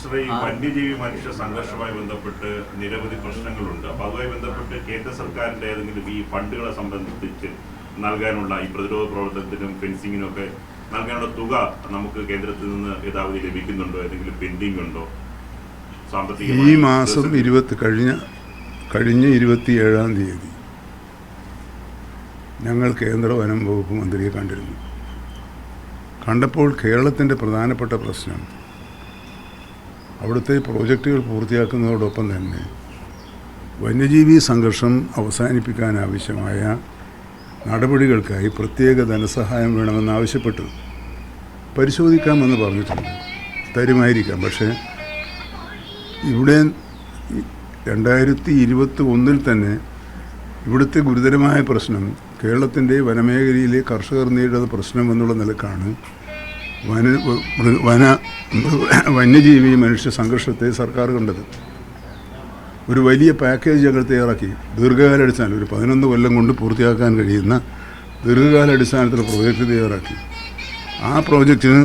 Minister, ഈ വന്യജീവി മനുഷ്യ സംഘർഷവുമായി ബന്ധപ്പെട്ട് നിരവധി പ്രശ്നങ്ങളുണ്ട്. അപ്പോൾ അതുമായി ബന്ധപ്പെട്ട് കേന്ദ്ര സർക്കാരിന്റെ ഏതെങ്കിലും ഈ ഫണ്ടുകളെ സംബന്ധിച്ച് നൽകാനുള്ള ഈ പ്രതിരോധ പ്രവർത്തനത്തിനും ഫെൻസിങ്ങിനും ഒക്കെ നൽകാനുള്ള തുക നമുക്ക് കേന്ദ്രത്തിൽ നിന്ന് യഥാവധി ലഭിക്കുന്നുണ്ടോ? ഏതെങ്കിലും പെൻഡിങ് ഉണ്ടോ? സാമ്പത്തിക ഈ മാസം കഴിഞ്ഞ 27-ാം തീയതി ഞങ്ങൾ കേന്ദ്ര വനം വകുപ്പ് മന്ത്രിയെ കണ്ടിരുന്നു. കണ്ടപ്പോൾ കേരളത്തിൻ്റെ പ്രധാനപ്പെട്ട പ്രശ്നം അവിടുത്തെ പ്രോജക്റ്റുകൾ പൂർത്തിയാക്കുന്നതോടൊപ്പം തന്നെ വന്യജീവി സംഘർഷം അവസാനിപ്പിക്കാനാവശ്യമായ നടപടികൾക്കായി പ്രത്യേക ധനസഹായം വേണമെന്നാവശ്യപ്പെട്ടു. പരിശോധിക്കാമെന്ന് പറഞ്ഞിട്ടുണ്ട്, തരുമായിരിക്കാം. പക്ഷേ ഇവിടെ 2021 തന്നെ ഇവിടുത്തെ ഗുരുതരമായ പ്രശ്നം കേരളത്തിൻ്റെ വനമേഖലയിലെ കർഷകർ നേരിടുന്ന പ്രശ്നം എന്നുള്ള നിലക്കാണ് വന്യജീവി മനുഷ്യ സംഘർഷത്തെ സർക്കാർ കണ്ടത്. ഒരു വലിയ പാക്കേജ് ഞങ്ങൾ തയ്യാറാക്കി. ദീർഘകാലാടിസ്ഥാനം ഒരു 11 കൊല്ലം കൊണ്ട് പൂർത്തിയാക്കാൻ കഴിയുന്ന ദീർഘകാലാടിസ്ഥാനത്തിൽ പ്രോജക്റ്റ് തയ്യാറാക്കി. ആ പ്രോജക്റ്റിന്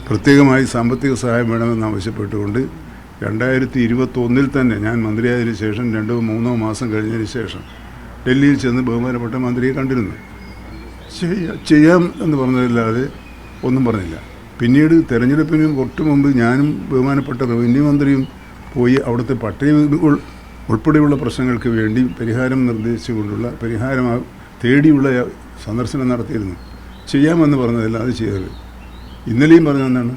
പ്രത്യേകമായി സാമ്പത്തിക സഹായം വേണമെന്ന് ആവശ്യപ്പെട്ടുകൊണ്ട് 2021 തന്നെ ഞാൻ മന്ത്രിയായതിനു ശേഷം 2-3 മാസം കഴിഞ്ഞതിന് ശേഷം ഡൽഹിയിൽ ചെന്ന് ബഹുമാനപ്പെട്ട മന്ത്രിയെ കണ്ടിരുന്നു. ചെയ്യാം എന്ന് പറഞ്ഞതല്ലാതെ ഒന്നും പറഞ്ഞില്ല. പിന്നീട് തെരഞ്ഞെടുപ്പിന് തൊട്ട് മുമ്പ് ഞാനും ബഹുമാനപ്പെട്ട റവന്യൂ മന്ത്രിയും പോയി അവിടുത്തെ പട്ടിക ഉൾപ്പെടെയുള്ള പ്രശ്നങ്ങൾക്ക് വേണ്ടി പരിഹാരം നിർദ്ദേശിച്ചുകൊണ്ടുള്ള പരിഹാരം തേടിയുള്ള സന്ദർശനം നടത്തിയിരുന്നു. ചെയ്യാമെന്ന് പറഞ്ഞതല്ലാതെ ചെയ്തത്. ഇന്നലെയും പറഞ്ഞതെന്താണ്?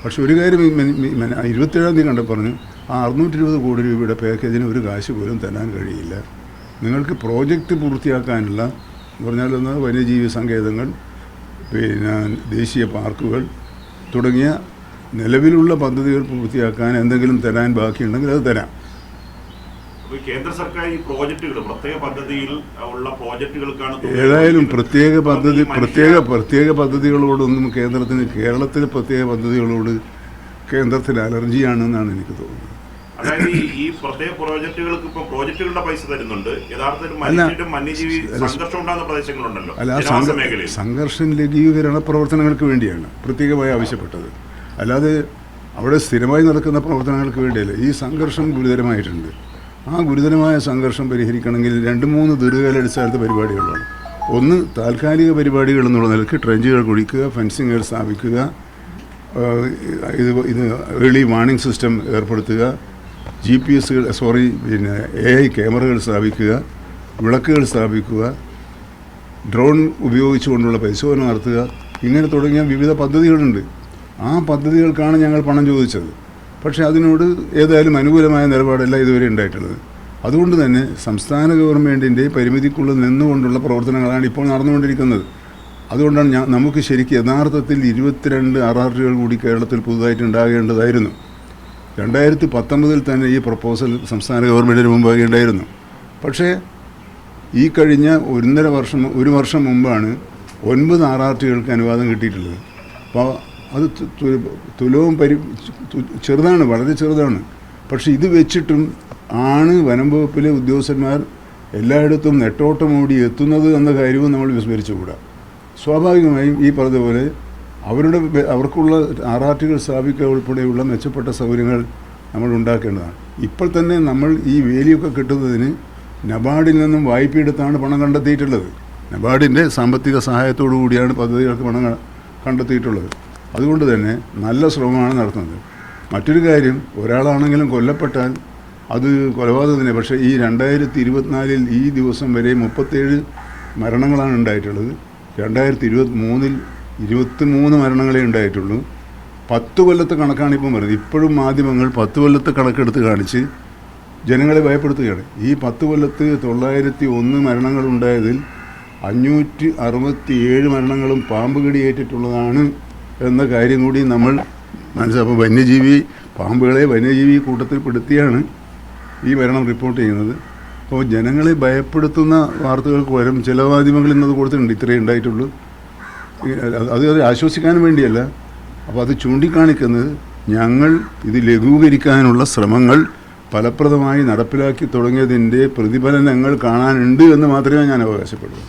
പക്ഷെ ഒരു കാര്യം 27-ാം തീയതി കണ്ടപ്പോൾ പറഞ്ഞു, ആ 620 കോടി രൂപയുടെ പാക്കേജിന് ഒരു കാശ് പോലും തരാൻ കഴിയില്ല. നിങ്ങൾക്ക് പ്രോജക്റ്റ് പൂർത്തിയാക്കാനുള്ള പറഞ്ഞാലൊന്ന് വന്യജീവി സങ്കേതങ്ങൾ, പിന്നെ ദേശീയ പാർക്കുകൾ തുടങ്ങിയ നിലവിലുള്ള പദ്ധതികൾ പൂർത്തിയാക്കാൻ എന്തെങ്കിലും തരാൻ ബാക്കിയുണ്ടെങ്കിൽ അത് തരാം. കേന്ദ്ര സർക്കാർ ഈ പ്രോജക്റ്റുകൾ പ്രത്യേക പദ്ധതിയിൽ ഉള്ള പ്രോജക്റ്റുകൾക്കാണ് ഏതായാലും പ്രത്യേക പദ്ധതികളോടൊന്നും കേരളത്തിലെ പ്രത്യേക പദ്ധതികളോട് കേന്ദ്രത്തിന് അലർജിയാണെന്നാണ് എനിക്ക് തോന്നുന്നത്. അതായത് ഈ പ്രത്യേക പ്രോജക്റ്റുകൾക്ക് ഇപ്പോൾ പ്രോജക്റ്റുകളുടെ പൈസ തരുന്നുണ്ട്, യഥാർത്ഥത്തിൽ വന്യജീവി സംഘർഷം ഉണ്ടാകുന്ന പ്രദേശങ്ങളുണ്ടല്ലോ. അല്ല, സംഘർഷം ലഘൂകരണ പ്രവർത്തനങ്ങൾക്ക് വേണ്ടിയാണ് പ്രത്യേകമായി ആവശ്യപ്പെട്ടത്. അല്ലാതെ അവിടെ സ്ഥിരമായി നടക്കുന്ന പ്രവർത്തനങ്ങൾക്ക് വേണ്ടിയല്ല. ഈ സംഘർഷം ഗുരുതരമായിട്ടുണ്ട്. ആ ഗുരുതരമായ സംഘർഷം പരിഹരിക്കണമെങ്കിൽ 2-3 ദീർഘകാലാടിസ്ഥാനത്തെ പരിപാടികളാണ്. ഒന്ന്, താൽക്കാലിക പരിപാടികൾ എന്നുള്ള നിലയ്ക്ക് ട്രെഞ്ചുകൾ കുഴിക്കുക, ഫെൻസിങ്ങുകൾ സ്ഥാപിക്കുക, ഇത് ഏർലി വാർണിംഗ് സിസ്റ്റം ഏർപ്പെടുത്തുക, AI ക്യാമറകൾ സ്ഥാപിക്കുക, വിളക്കുകൾ സ്ഥാപിക്കുക, ഡ്രോൺ ഉപയോഗിച്ചുകൊണ്ടുള്ള പരിശോധന നടത്തുക, ഇങ്ങനെ തുടങ്ങിയ വിവിധ പദ്ധതികളുണ്ട്. ആ പദ്ധതികൾക്കാണ് ഞങ്ങൾ പണം ചോദിച്ചത്. പക്ഷേ അതിനോട് ഏതായാലും അനുകൂലമായ നിലപാടല്ല ഇതുവരെ ഉണ്ടായിട്ടുള്ളത്. അതുകൊണ്ട് തന്നെ സംസ്ഥാന ഗവൺമെൻറ്റിൻ്റെ പരിമിതിക്കുള്ളിൽ നിന്നുകൊണ്ടുള്ള പ്രവർത്തനങ്ങളാണ് ഇപ്പോൾ നടന്നുകൊണ്ടിരിക്കുന്നത്. അതുകൊണ്ടാണ് നമുക്ക് ശരിക്കും യഥാർത്ഥത്തിൽ 22 RRTകൾ കൂടി കേരളത്തിൽ പുതുതായിട്ട് ഉണ്ടാകേണ്ടതായിരുന്നു. 2019 തന്നെ ഈ പ്രപ്പോസൽ സംസ്ഥാന ഗവൺമെൻറ്റിന് മുമ്പാകെ ഉണ്ടായിരുന്നു. പക്ഷേ ഈ കഴിഞ്ഞ 1 വർഷം മുമ്പാണ് 9 RRTകൾക്ക് അനുവാദം കിട്ടിയിട്ടുള്ളത്. അപ്പോൾ അത് തുലവും ചെറുതാണ്, വളരെ ചെറുതാണ്. പക്ഷെ ഇത് വെച്ചിട്ടും ആണ് വനം വകുപ്പിലെ ഉദ്യോഗസ്ഥന്മാർ എല്ലായിടത്തും നെട്ടോട്ടമോടി എത്തുന്നത് എന്ന കാര്യവും നമ്മൾ വിസ്മരിച്ചുകൂടാ. സ്വാഭാവികമായും ഈ പറഞ്ഞതുപോലെ അവർക്കുള്ള RRTകൾ സ്ഥാപിക്കുക ഉൾപ്പെടെയുള്ള മെച്ചപ്പെട്ട സൗകര്യങ്ങൾ നമ്മൾ ഉണ്ടാക്കേണ്ടതാണ്. ഇപ്പോൾ തന്നെ നമ്മൾ ഈ വേലിയൊക്കെ കിട്ടുന്നതിന് നബാർഡിൽ നിന്നും വായ്പയെടുത്താണ് പണം കണ്ടെത്തിയിട്ടുള്ളത്. നബാർഡിൻ്റെ സാമ്പത്തിക സഹായത്തോടു കൂടിയാണ് പദ്ധതികൾക്ക് പണം കണ്ടെത്തിയിട്ടുള്ളത്. അതുകൊണ്ട് തന്നെ നല്ല ശ്രമമാണ് നടത്തുന്നത്. മറ്റൊരു കാര്യം, ഒരാളാണെങ്കിലും കൊല്ലപ്പെട്ടാൽ അത് കൊലപാതകത്തിന്. പക്ഷേ ഈ 2024 ഈ ദിവസം വരെ 37 മരണങ്ങളാണ് ഉണ്ടായിട്ടുള്ളത്. 2023 23 മരണങ്ങളെ ഉണ്ടായിട്ടുള്ളൂ. 10 കൊല്ലത്തെ കണക്കാണ് ഇപ്പം പറയുന്നത്. ഇപ്പോഴും മാധ്യമങ്ങൾ 10 കൊല്ലത്തെ കണക്കെടുത്ത് കാണിച്ച് ജനങ്ങളെ ഭയപ്പെടുത്തുകയാണ്. ഈ 10 കൊല്ലത്ത് 901 മരണങ്ങളുണ്ടായതിൽ 567 മരണങ്ങളും പാമ്പ് കടിയേറ്റിട്ടുള്ളതാണ് എന്ന കാര്യം കൂടി നമ്മൾ മനസ്സിലാക്കും. വന്യജീവി കൂട്ടത്തിൽ പെടുത്തിയാണ് ഈ മരണം റിപ്പോർട്ട് ചെയ്യുന്നത്. അപ്പോൾ ജനങ്ങളെ ഭയപ്പെടുത്തുന്ന വാർത്തകൾക്ക് പകരം ചില മാധ്യമങ്ങളിൽ ഇന്നത് കൊടുത്തിട്ടുണ്ട്, ഇത്രയേ ഉണ്ടായിട്ടുള്ളൂ. അത് ആശ്വസിക്കാൻ വേണ്ടിയല്ല. അപ്പോൾ അത് ചൂണ്ടിക്കാണിക്കുന്നത് ഞങ്ങൾ ഇത് ലഘൂകരിക്കാനുള്ള ശ്രമങ്ങൾ ഫലപ്രദമായി നടപ്പിലാക്കി തുടങ്ങിയതിൻ്റെ പ്രതിഫലനങ്ങൾ കാണാനുണ്ട് എന്ന് മാത്രമേ ഞാൻ അവകാശപ്പെടുള്ളൂ.